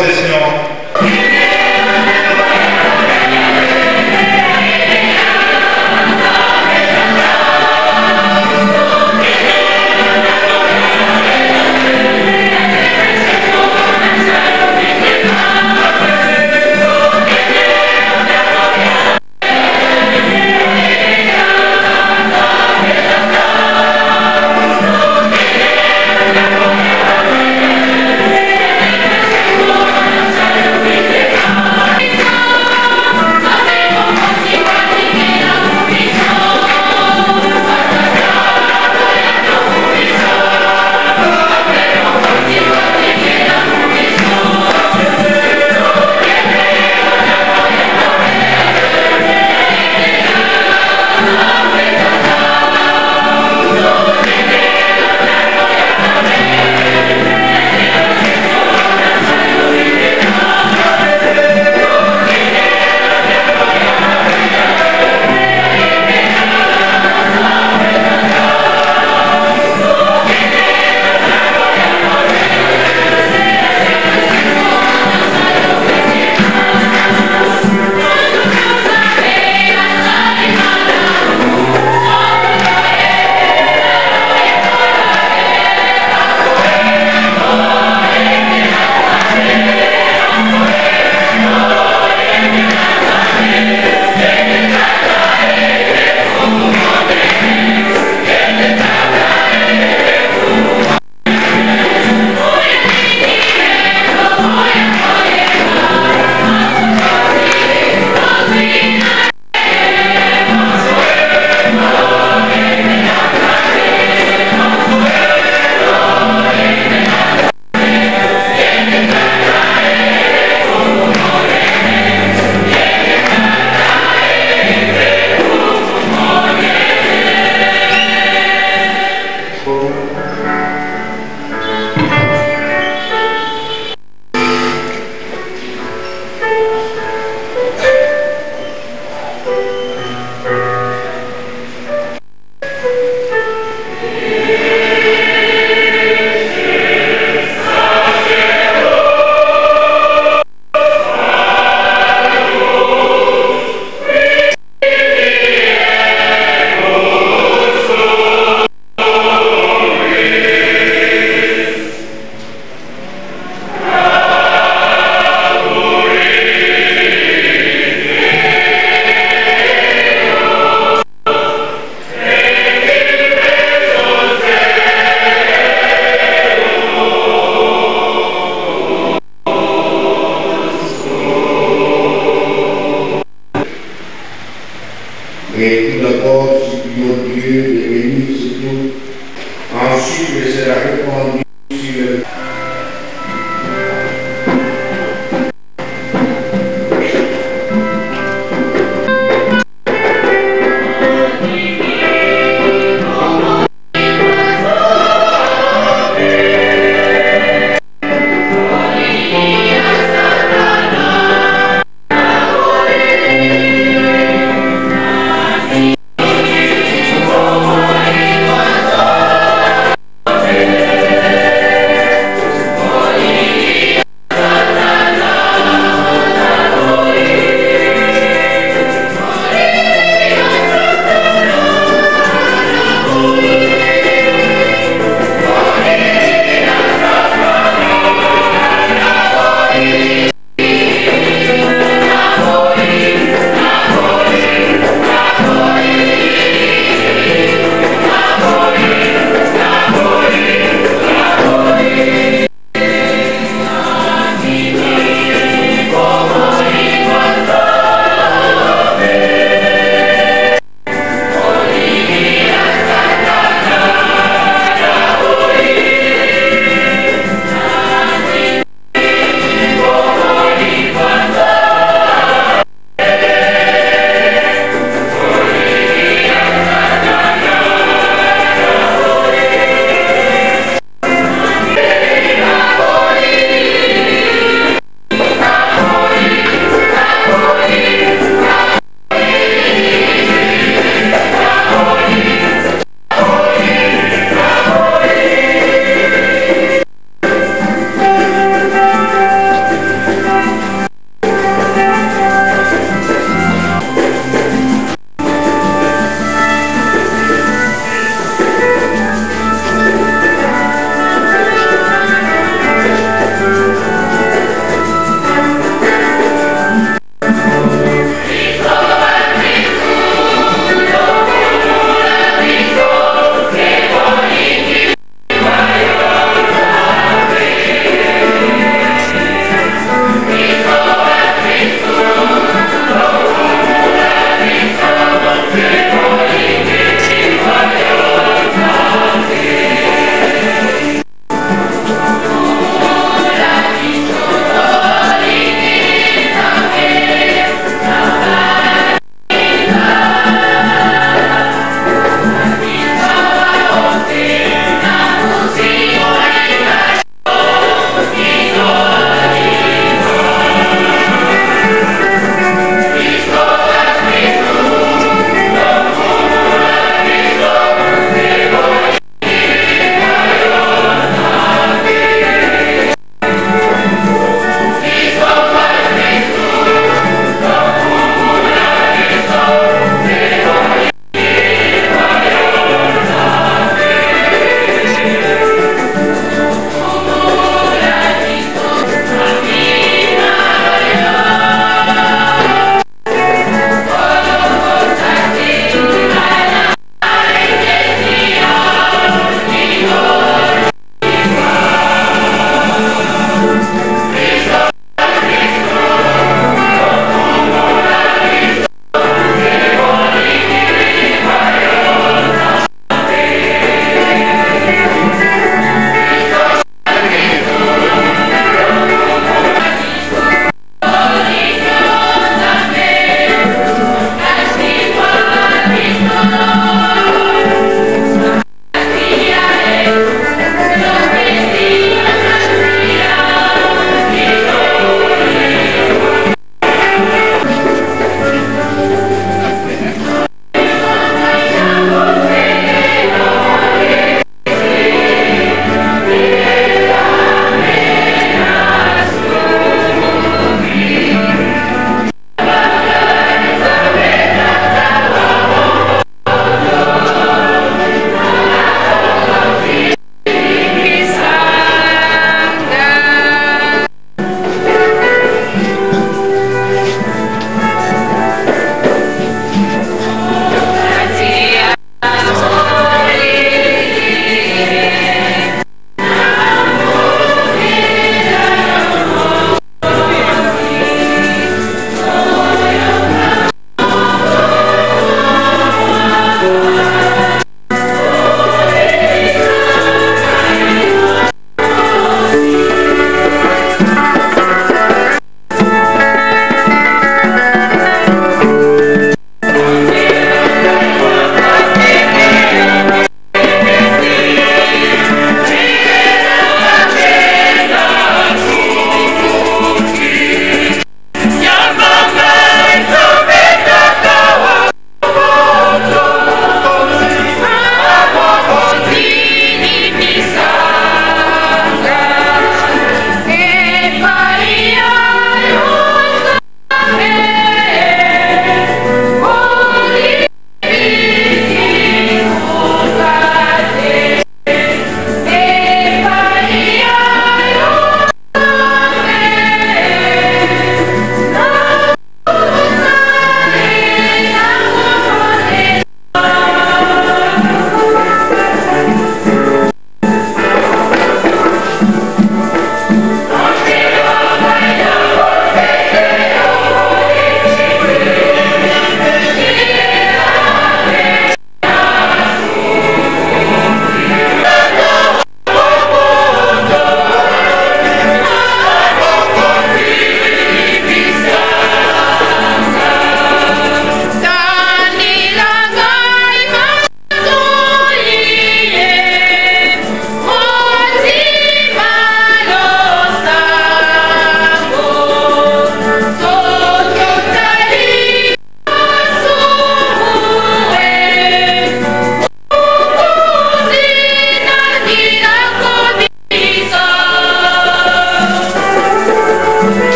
procession. Et tout d'abord, supplions Dieu de bénir surtout. Ensuite, il sera répandu sur le... Yeah.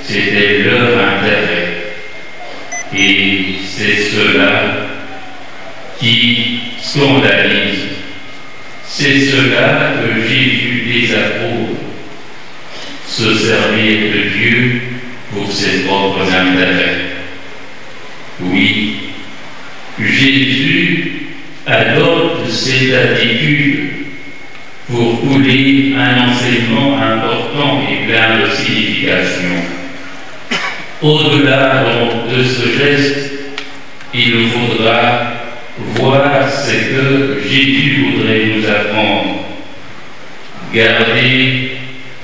C'était leur intérêt. Et c'est cela qui scandalise. C'est cela que Jésus désapprouve. Se servir de Dieu pour ses propres intérêts. Oui, Jésus adopte cette attitude pour couler un enseignement important et plein de signification. Au-delà donc de ce geste, il nous faudra voir ce que Jésus voudrait nous apprendre. Garder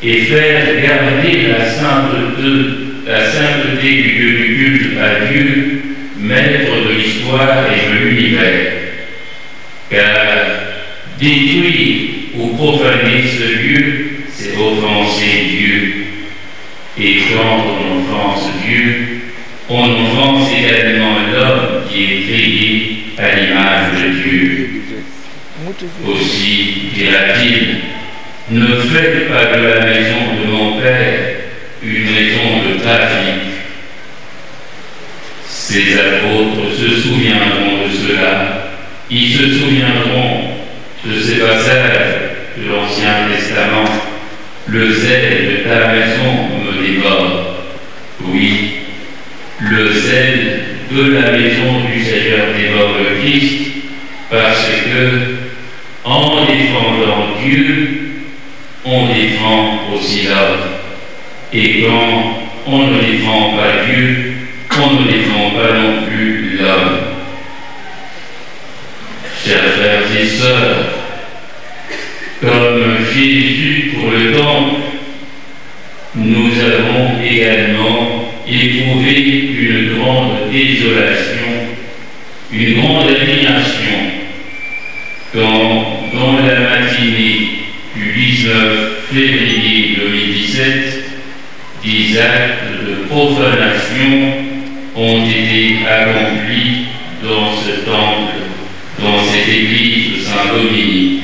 et faire garder la sainteté du lieu du culte à Dieu, maître de l'histoire et de l'univers. Car détruire ou profaner ce lieu, c'est offenser Dieu. Et quand on offense Dieu, on offense également l'homme qui est créé à l'image de Dieu. Aussi, dira-t-il, ne faites pas de la maison de mon Père une maison de trafic. Ces apôtres se souviendront de cela. Ils se souviendront de ces passages de l'Ancien Testament. Le zèle de ta maison me dévore. Oui, le zèle de la maison du Seigneur dévore le Christ, parce que, en défendant Dieu, on défend aussi l'homme. Et quand on ne défend pas Dieu, on ne défend pas non plus l'homme. Chers frères et sœurs, comme Jésus pour le temple, nous avons également éprouvé une grande désolation, une grande indignation, quand, dans la matinée du 19 février 2017, des actes de profanation ont été accomplis dans ce temple, dans cette église de Saint-Dominique.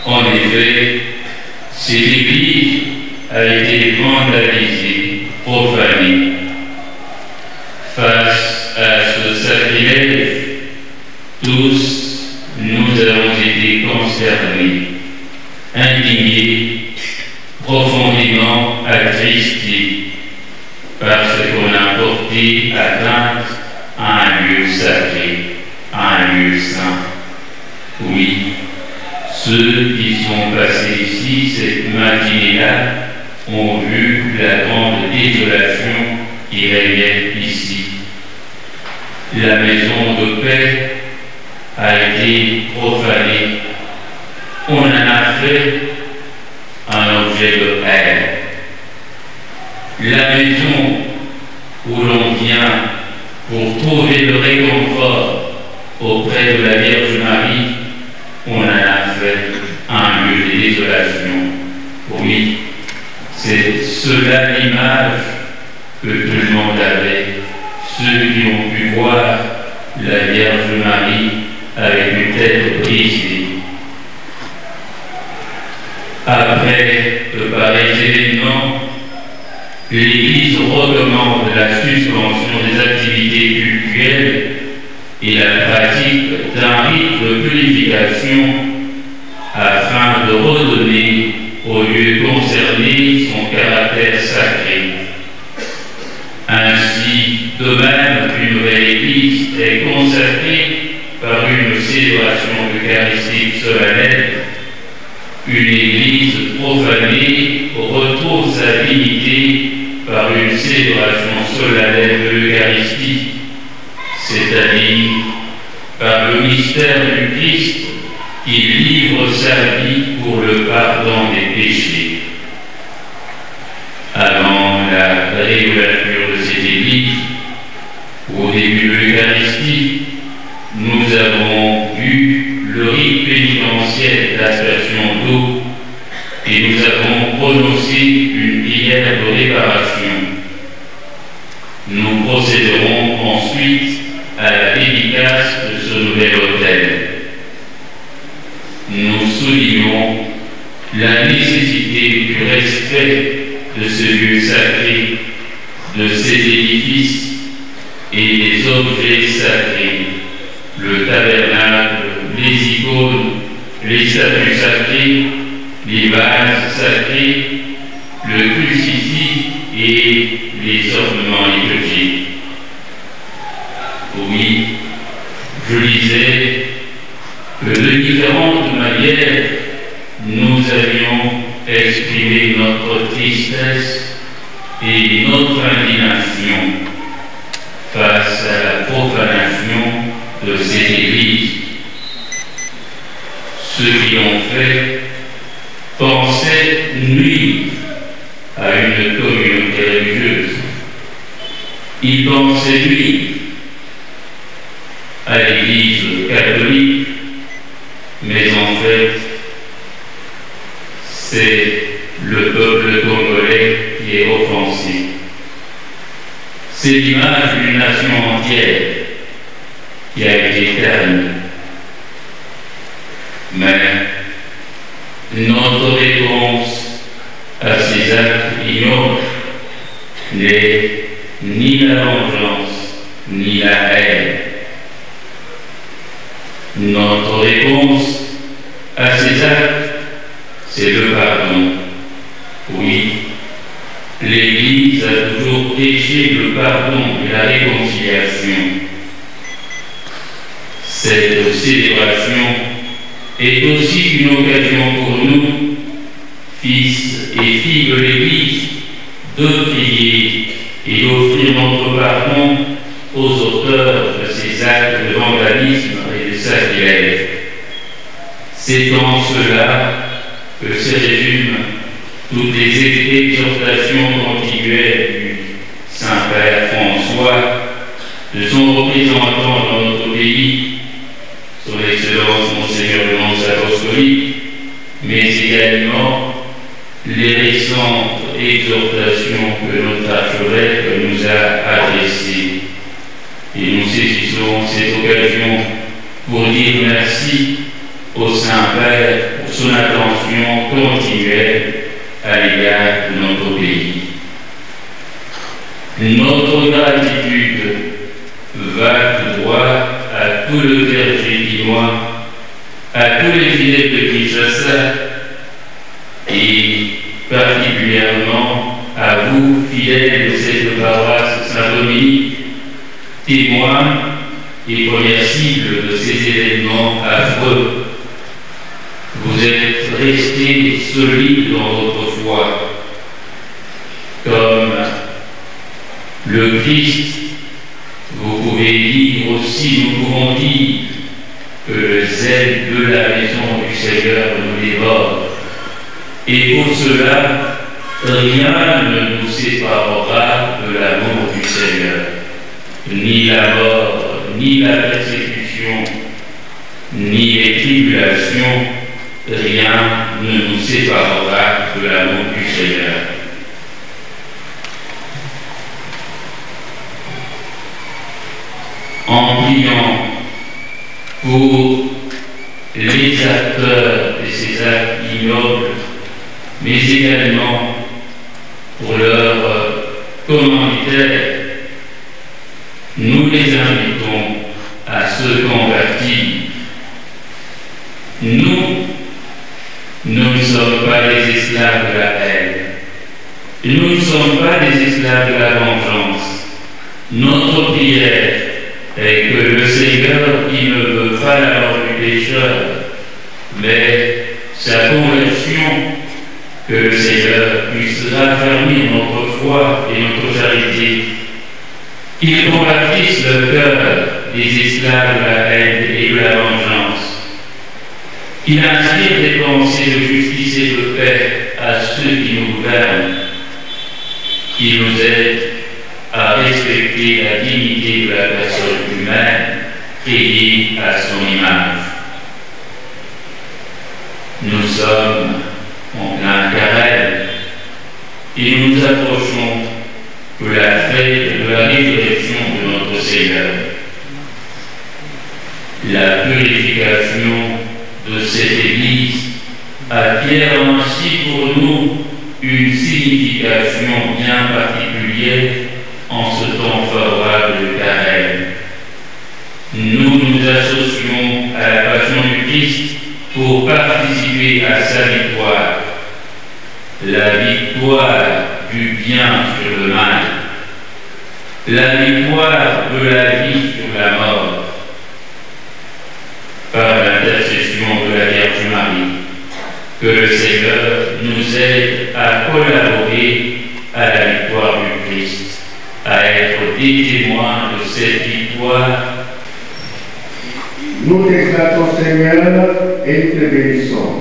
En effet, cette église a été vandalisée, profanée. Face à ce sacrilège, tous nous avons été concernés, indignés, profondément attristés, parce qu'on a porté atteinte à un lieu sacré, à un lieu saint. Oui, ceux qui sont passés ici cette matinée-là ont vu la grande désolation qui régnait ici. La maison de paix a été profanée. On en a fait un objet de haine. La maison où l'on vient pour trouver le réconfort auprès de la Vierge Marie, on en a fait un lieu de désolation. Oui, c'est cela l'image que tout le monde avait. Ceux qui ont pu voir la Vierge Marie avec une tête brisée. Après de pareils événements, l'Église recommande la suspension des activités cultuelles et la pratique d'un rite de purification afin de redonner au lieu concerné son caractère sacré. Ainsi, de même qu'une nouvelle Église est consacrée par une célébration eucharistique solennelle, une Église profanée retrouve sa dignité par une célébration solennelle de l'Eucharistie, c'est-à-dire par le mystère du Christ qui livre sa vie pour le pardon des péchés. Avant la réouverture de cette Église, au début de l'Eucharistie, nous avons vu le rite pénitentiel d'aspersion d'eau et nous avons prononcé une prière de réparation. Nous procéderons ensuite à la dédicace de ce nouvel autel. Nous soulignons la nécessité du respect de ce lieu sacré, de ces édifices et des objets le tabernacle, les icônes, les statues sacrées, les vases sacrés, le crucifix et les ornements liturgiques. Oui, je disais que de différentes manières, nous avions exprimé notre tristesse et notre indignation face à la profanation de cette Église. Ceux qui ont fait pensaient nuire à une communauté religieuse. Ils pensaient nuire à l'Église catholique, mais en fait, c'est le peuple congolais qui est offensé. C'est l'image d'une nation entière qui a été ternie. Mais notre réponse à ces actes ignobles n'est ni la vengeance, ni la haine. Notre réponse à ces actes, c'est le pardon. Oui, l'Église a toujours prêché le pardon et la réconciliation. Cette célébration est aussi une occasion pour nous, fils et filles de l'Église, de prier et d'offrir notre pardon aux auteurs de ces actes de vandalisme et de sacrilège. C'est en cela que se résument toutes les exhortations continuelles du Saint-Père François, de son représentant dans notre pays, son Excellence Monseigneur le Nonce apostolique, mais également les récentes exhortations que notre archevêque nous a adressées. Et nous saisissons cette occasion pour dire merci au Saint-Père pour son attention continuelle à l'égard de notre pays. Notre gratitude va tout droit à tout le clergé guinois, à tous les fidèles de Kinshasa et particulièrement à vous, fidèles de cette paroisse Saint-Dominique, témoins et premières cibles de ces événements affreux. Vous êtes restés solides dans votre foi, comme le Christ. Vous pouvez dire aussi, nous pouvons dire que le zèle de la maison du Seigneur nous dévore. Et pour cela, rien ne nous séparera de l'amour du Seigneur. Ni la mort, ni la persécution, ni les tribulations, rien ne nous séparera de l'amour du Seigneur. En priant pour les acteurs de ces actes ignobles, mais également pour leurs commanditaires, nous les invitons à se convertir. Nous ne sommes pas les esclaves de la haine. Nous ne sommes pas les esclaves de la vengeance. Notre prière est que le Seigneur, qui ne veut pas la mort du pécheur, mais sa conversion, que le Seigneur puisse raffermir notre foi et notre charité, qu'il convertisse le cœur des esclaves de la haine et de la vengeance, qu'il inspire des pensées de justice et de paix à ceux qui nous gouvernent, qu'il nous aide à respecter la dignité de la personne humaine créée à son image. Nous sommes en plein carême et nous nous approchons de la fête de la résurrection de notre Seigneur. La purification de cette Église acquiert ainsi pour nous une signification bien particulière en ce temps favorable de carême. Nous nous associons pour participer à sa victoire, la victoire du bien sur le mal, la victoire de la vie sur la mort, par l'intercession de la Vierge Marie, que le Seigneur nous aide à collaborer à la victoire du Christ, à être des témoins de cette victoire. Nous t'exaltons, Seigneur, et nous te bénissons.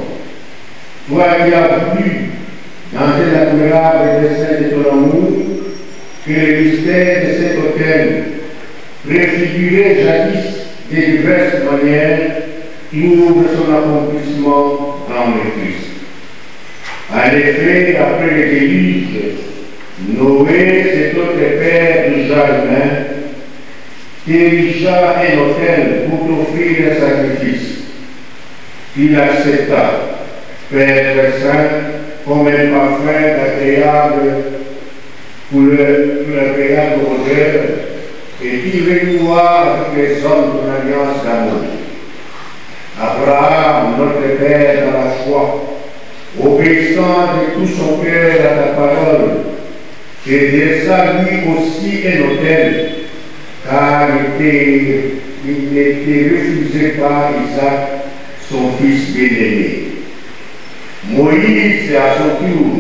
Toi qui as voulu, dans cet admirable dessein de ton amour, que le mystère de cet autel, préfiguré jadis de diverses manières, trouve son accomplissement dans le Christ. En effet, après le déluge, Noé, cet autre père du jardin, érigea un autel pour t'offrir un sacrifice. Il accepta, Père très saint, comme un parfum d'agréable pour l'agréable odeur, et qui renoua avec les hommes d'une alliance d'amour. Abraham, notre Père dans la foi, obéissant de tout son cœur à ta parole, et dressa lui aussi un autel, car il n'était refusé par Isaac, son fils bien-aimé. Moïse, à son tour,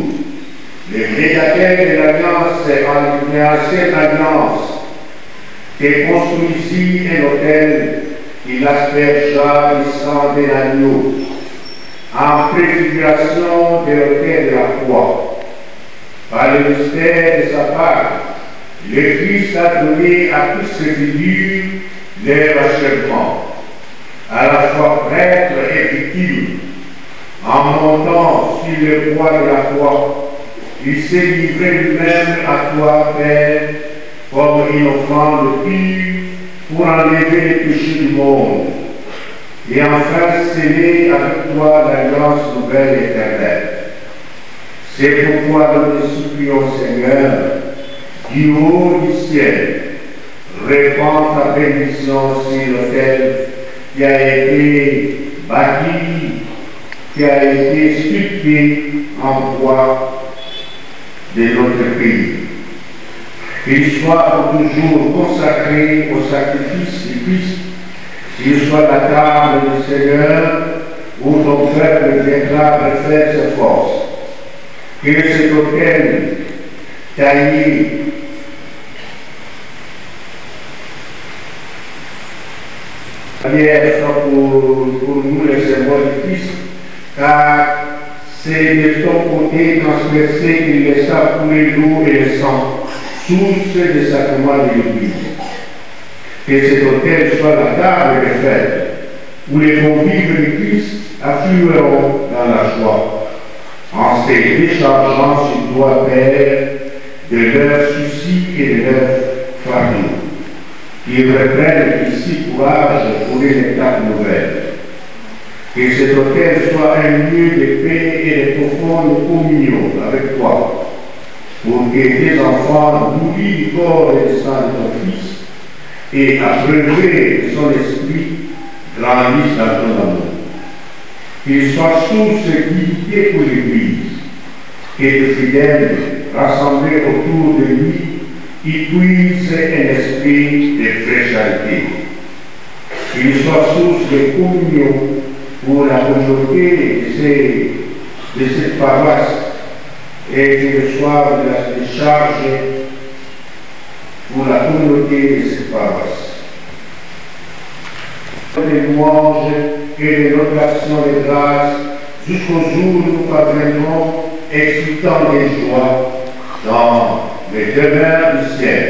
le médiateur de l'alliance en ancienne alliance, et construisit un autel. Il aspergea le sang de l'agneau, en préfiguration de l'autel de la foi. Par le mystère de sa part, le Christ a donné à tous ses figures leur achèvement, à la fois prêtre et victime. En montant sur le poids de la croix, il s'est livré lui-même à toi, Père, comme une offrande pure, pour enlever les péchés du monde, et enfin sceller avec toi l'alliance nouvelle et éternelle. C'est pourquoi nous te supplions, Seigneur, du haut du ciel, répands ta bénédiction sur l'autel qui a été bâti, qui a été sculpté en bois de notre pays. Qu'il soit pour toujours consacré au sacrifice du Christ, qu'il soit la table du Seigneur, où ton peuple viendra faire ses forces. Que cet autel taillé soit pour nous les symboles du Christ, car c'est de ton côté transversé qu'il laissa couler l'eau et le sang, source des sacrements de l'Église. Que cet autel soit la table des fêtes, où les convives du Christ afflueront dans la joie, en se déchargeant sur toi, Père, de leurs soucis et de leurs fardeaux. Qu'ils reprennent ici courage pour une étape nouvelle. Que cet autel soit un lieu de paix et de profonde communion avec toi, pour que tes enfants nourris du corps et du sang de ton Fils et abreuvés de son esprit grandissent dans ton amour. Qu'il soit source d'unité pour l'Église, que les fidèles rassemblés autour de lui y puissent un esprit de fraîcheur. Qu'il soit source de communion pour la communauté de cette paroisse, et qu'il reçoive de la décharge pour la communauté de cette paroisse. Des louanges et de notre action de grâce jusqu'au jour où nous parviendrons exultant des joies dans les demeures du ciel,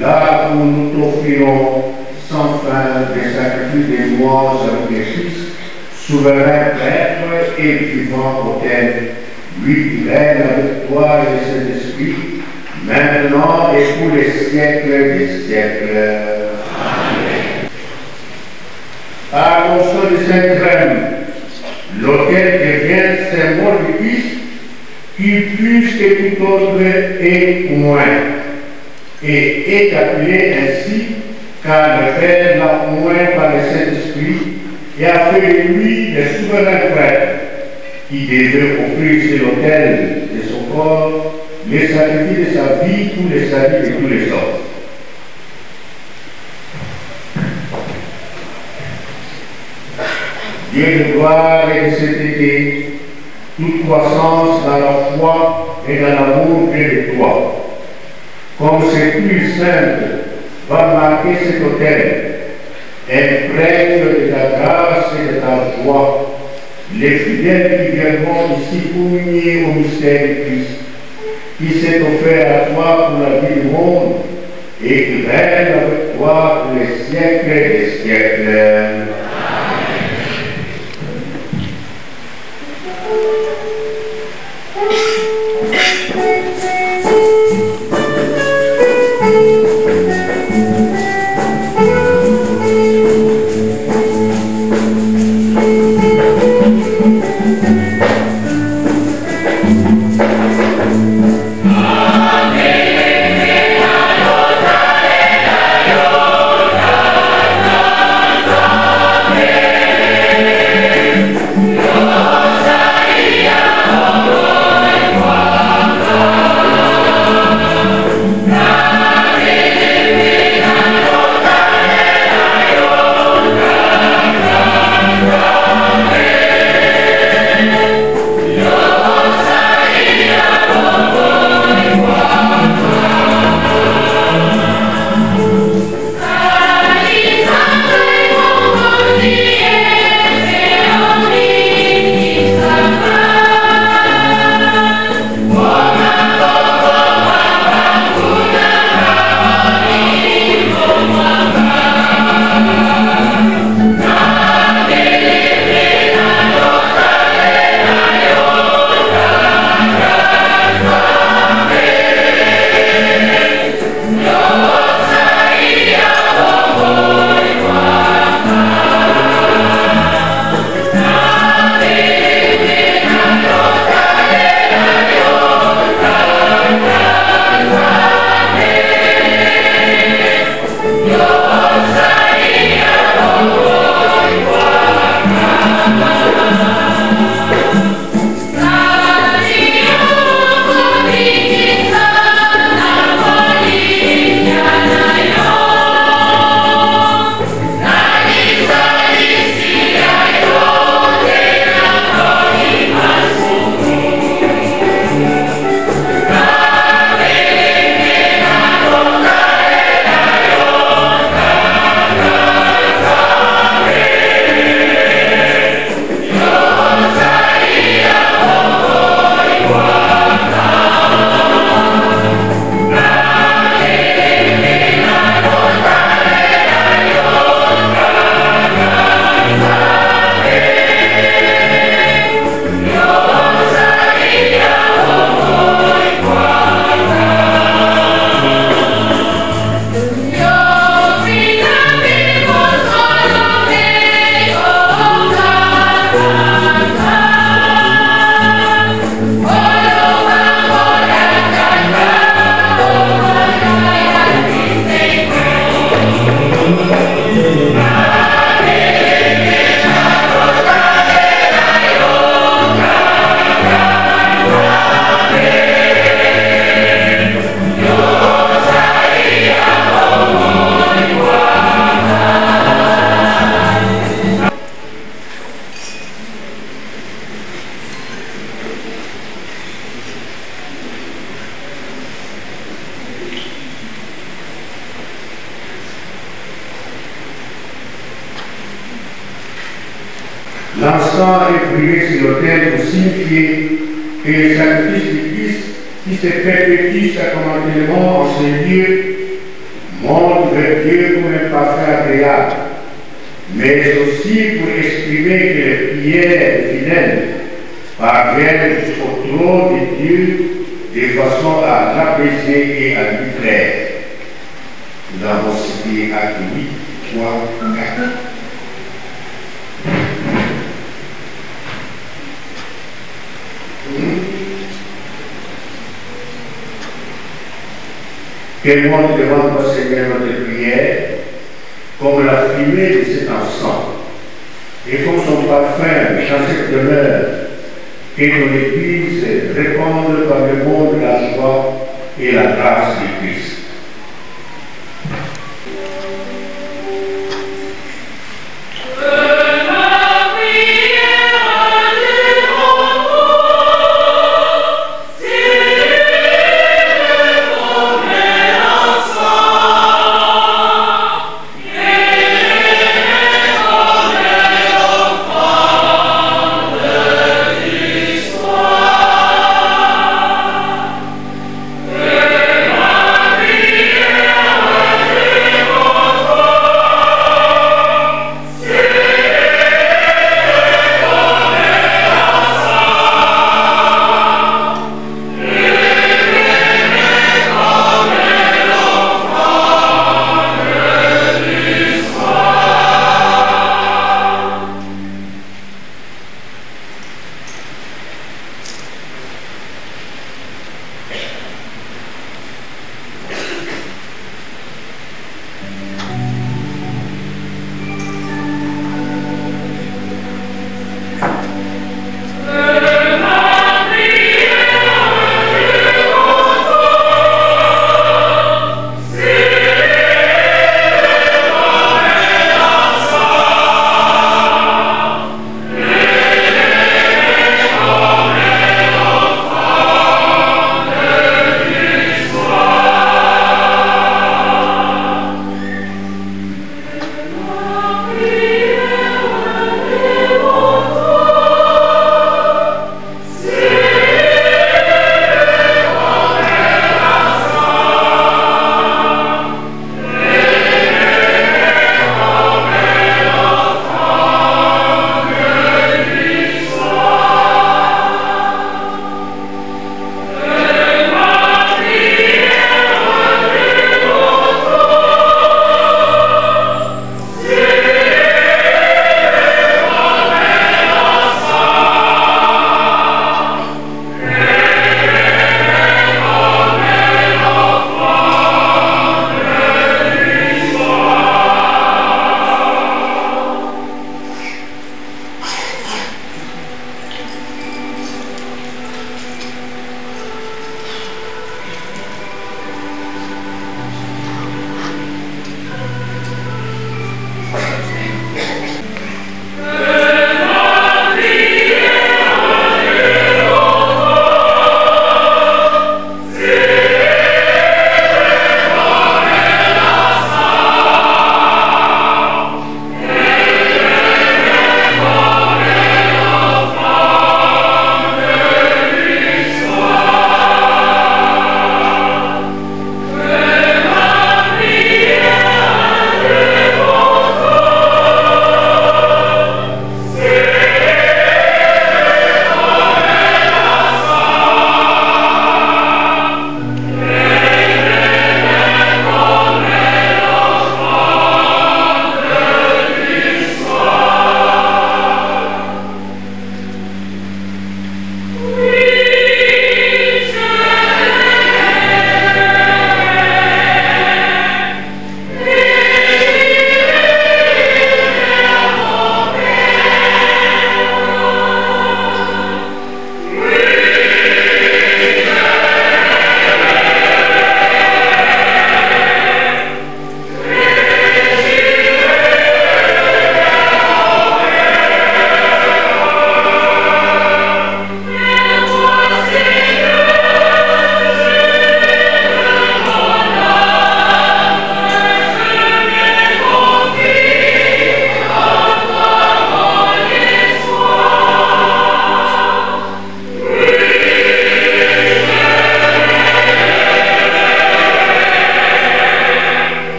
là où nous t'offrirons sans fin des sacrifices des louanges avec les Christ, souverain prêtre et vivant autel, lui qui règne avec toi et le Saint-Esprit, maintenant et pour les siècles des siècles. Amen. Par l'onction du Saint-Crème, l'autel devient symbole du Christ, qui plus que tout autre est moins, et est appelé ainsi car le Père l'a moins par le Saint-Esprit et a fait de lui des souverains prêtres qui devaient offrir sur l'autel de son corps les sacrifices de sa vie pour les saluts de tous les hommes. Dieu de gloire et de sainteté, toute croissance dans la foi et dans l'amour vient de toi. Comme c'est plus simple, va marquer cet autel, imprègne de ta grâce et de ta joie, les fidèles qui viendront ici pour unir au mystère de Christ, qui s'est offert à toi pour la vie du monde et qui règne avec toi pour les siècles des siècles. L'encens est brûlé sur l'autel pour signifier que le sacrifice du Christ qui s'est fait petit sacramentement en ce lieu montre vers Dieu comme un parfum agréable, mais aussi pour exprimer que les prières des fidèles parviennent jusqu'au trône de Dieu de façon à l'apaiser et à lui plaire. Nous avons cité Actes 8, 3, 4. Qu'elle monte devant toi, Seigneur, notre prière, comme la fumée de cet encens, et comme son parfum dans cette demeure, et que l'Église répande par le monde la joie et la grâce du Christ. Yeah.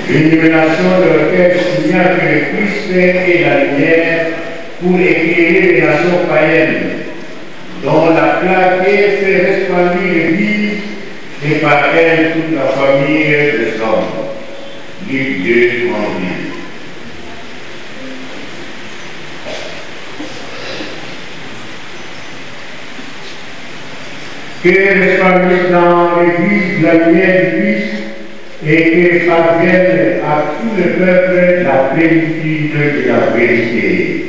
L'illumination de laquelle signale que le Christ est la lumière pour éclairer les nations païennes, dont la clarté fait resplendir l'Église et par elle toute la famille des hommes. Luc 2, 31. Que resplendisse dans l'Église la lumière du Christ et que parvienne à tout le peuple la plénitude de la vérité.